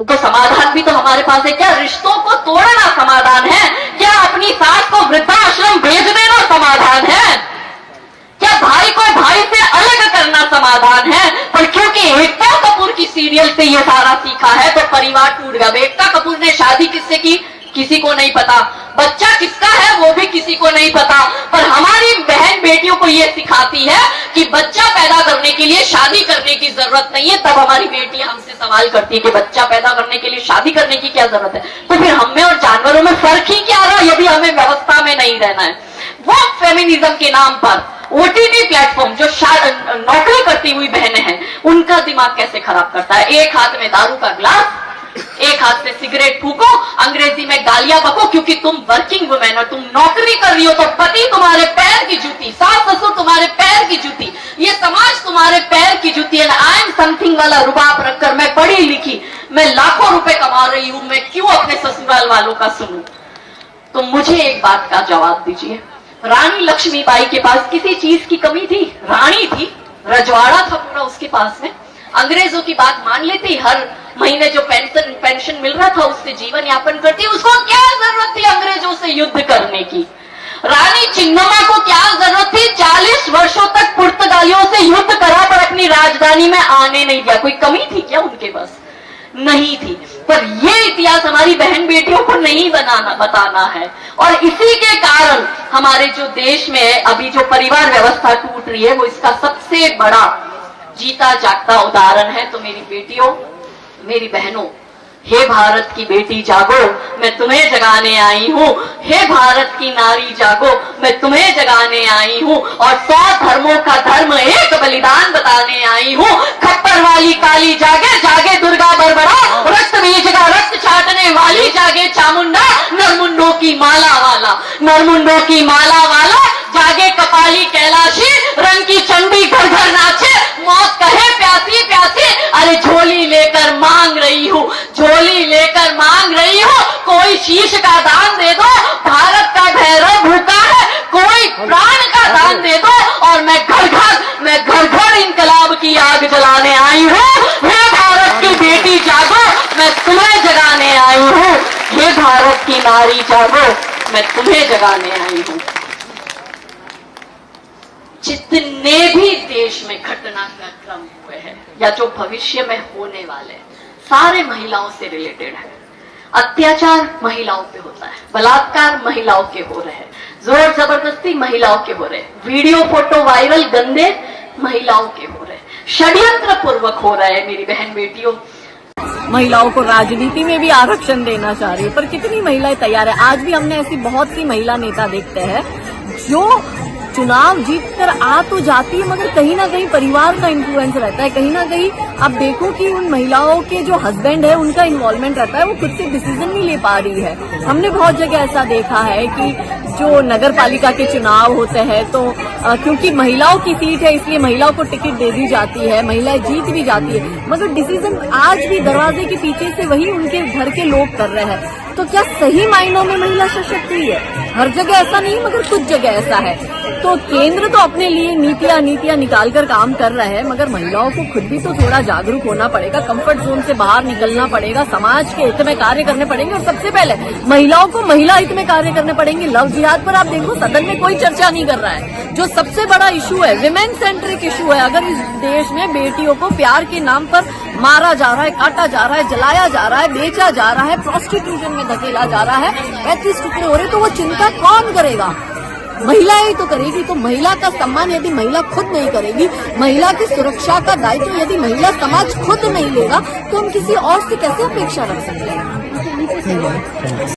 तो समाधान भी तो हमारे पास है। क्या रिश्तों को तोड़ना समाधान है? क्या अपनी सास को वृद्धाश्रम भेज देना समाधान है? क्या भाई को भाई से अलग करना समाधान है? पर क्योंकि एकता कपूर की सीरियल से ये सारा सीखा है तो परिवार टूट गया। एकता कपूर ने शादी किससे की किसी को नहीं पता, बच्चा किसका है वो भी किसी को नहीं पता। पर हमारी बहन बेटियों को ये सिखाती है कि बच्चा पैदा करने के लिए शादी करने की जरूरत नहीं है। तब हमारी बेटियां हमसे सवाल करती है कि बच्चा पैदा करने के लिए शादी करने की क्या जरूरत है? तो फिर हम में और जानवरों में फर्क ही क्या रहा यदि हमें व्यवस्था में नहीं रहना है? वो फेमिनिज्म के नाम पर ओटीटी प्लेटफॉर्म जो नौकरी करती हुई बहनें हैं उनका दिमाग कैसे खराब करता है। एक हाथ में दारू का ग्लास, एक हाथ से सिगरेट फूको, अंग्रेजी में गालियां बको क्योंकि तुम वर्किंग वुमेन हो, तुम नौकरी कर रही हो तो पति तुम्हारे पैर की जूती, सास ससुर तुम्हारे पैर की जूती, ये समाज तुम्हारे पैर की जूती है। आई एम समथिंग वाला रुबाब रखकर मैं पढ़ी लिखी, मैं लाखों रुपए कमा रही हूं, मैं क्यों अपने ससुराल वालों का सुनूं? तो मुझे एक बात का जवाब दीजिए। रानी लक्ष्मीबाई के पास किसी चीज की कमी थी? रानी थी, रजवाड़ा था पूरा उसके पास में, अंग्रेजों की बात मान लेती, हर महीने जो पेंशन मिल रहा था उससे जीवन यापन करती। उसको क्या जरूरत थी अंग्रेजों से युद्ध करने की? रानी चिन्नम्मा को क्या जरूरत थी? 40 वर्षों तक पुर्तगालियों से युद्ध करा पर अपनी राजधानी में आने नहीं दिया। कोई कमी थी क्या उनके पास? नहीं थी। पर ये इतिहास हमारी बहन बेटियों को नहीं बताना है और इसी के कारण हमारे जो देश में अभी जो परिवार व्यवस्था टूट रही है वो इसका सबसे बड़ा जीता जागता उदाहरण है। तो मेरी बेटियों, मेरी बहनों, हे भारत की बेटी जागो, मैं तुम्हें जगाने आई हूँ। हे भारत की नारी जागो, मैं तुम्हें जगाने आई हूँ। और 100 धर्मों का धर्म एक बलिदान बताने आई हूँ। खप्पर वाली काली जागे, जागे दुर्गा बरबड़ा, रक्त बीज का रक्त छाटने वाली जागे चामुंडा, नरमुंडों की माला वाला, नरमुंडों की माला वाला, जागे कपाली कैलाशी, रंग की चंडी घर घर नाचे, मौत कहे प्यासी प्यासी, अरे झोली लेकर मांग रही हूँ, झोली लेकर मांग रही हूँ, कोई शीश का दान दे दो, भारत का भैरव भूखा है, कोई प्राण का दान दे दो और मैं घर घर इनकलाब की आग जलाने आई हूँ। हे भारत की बेटी जागो, मैं तुम्हें जगाने आई हूँ। हे भारत की नारी जागो, मैं तुम्हें जगाने आई हूँ। जितने भी देश में घटनाक्रम हुए हैं या जो भविष्य में होने वाले हैं सारे महिलाओं से रिलेटेड है। अत्याचार महिलाओं पे होता है, बलात्कार महिलाओं के हो रहे हैं, जोर जबरदस्ती महिलाओं के हो रहे हैं, वीडियो फोटो वायरल गंदे महिलाओं के हो रहे हैं, षड्यंत्र पूर्वक हो रहा है। मेरी बहन बेटियों, महिलाओं को राजनीति में भी आरक्षण देना चाह रही है पर कितनी महिलाएं तैयार है? आज भी हमने ऐसी बहुत सी महिला नेता देखते हैं जो चुनाव जीतकर आ तो जाती है मगर कहीं ना कहीं परिवार का इन्फ्लुएंस रहता है। कहीं ना कहीं आप देखो कि उन महिलाओं के जो हस्बैंड है उनका इन्वॉल्वमेंट रहता है, वो खुद से डिसीजन नहीं ले पा रही है। हमने बहुत जगह ऐसा देखा है कि जो नगर पालिका के चुनाव होते हैं तो क्योंकि महिलाओं की सीट है इसलिए महिलाओं को टिकट दे दी जाती है, महिलाएं जीत भी जाती है मगर डिसीजन आज भी दरवाजे के पीछे से वही उनके घर के लोग कर रहे हैं। तो क्या सही मायनों में महिला सशक्त हुई है? हर जगह ऐसा नहीं मगर कुछ जगह ऐसा है। तो केंद्र तो अपने लिए नीतियां निकाल कर काम कर रहा है मगर महिलाओं को खुद भी तो थोड़ा जागरूक होना पड़ेगा, कंफर्ट जोन से बाहर निकलना पड़ेगा, समाज के हित में कार्य करने पड़ेंगे और सबसे पहले महिलाओं को महिला हित में कार्य करने पड़ेंगे। लव जिहाद पर आप देखो सदन में कोई चर्चा नहीं कर रहा है, जो सबसे बड़ा इशू है, विमेन सेंट्रिक इशू है। अगर इस देश में बेटियों को प्यार के नाम पर मारा जा रहा है, काटा जा रहा है, जलाया जा रहा है, बेचा जा रहा है, प्रोस्टिट्यूशन में धकेला जा रहा है, 35 टुकड़े हो रहे, तो वो चिंता कौन करेगा? महिलाएं ही तो करेगी। तो महिला का सम्मान यदि महिला खुद नहीं करेगी, महिला की सुरक्षा का दायित्व यदि महिला समाज खुद नहीं लेगा तो हम किसी और से कैसे अपेक्षा रख सकते हैं?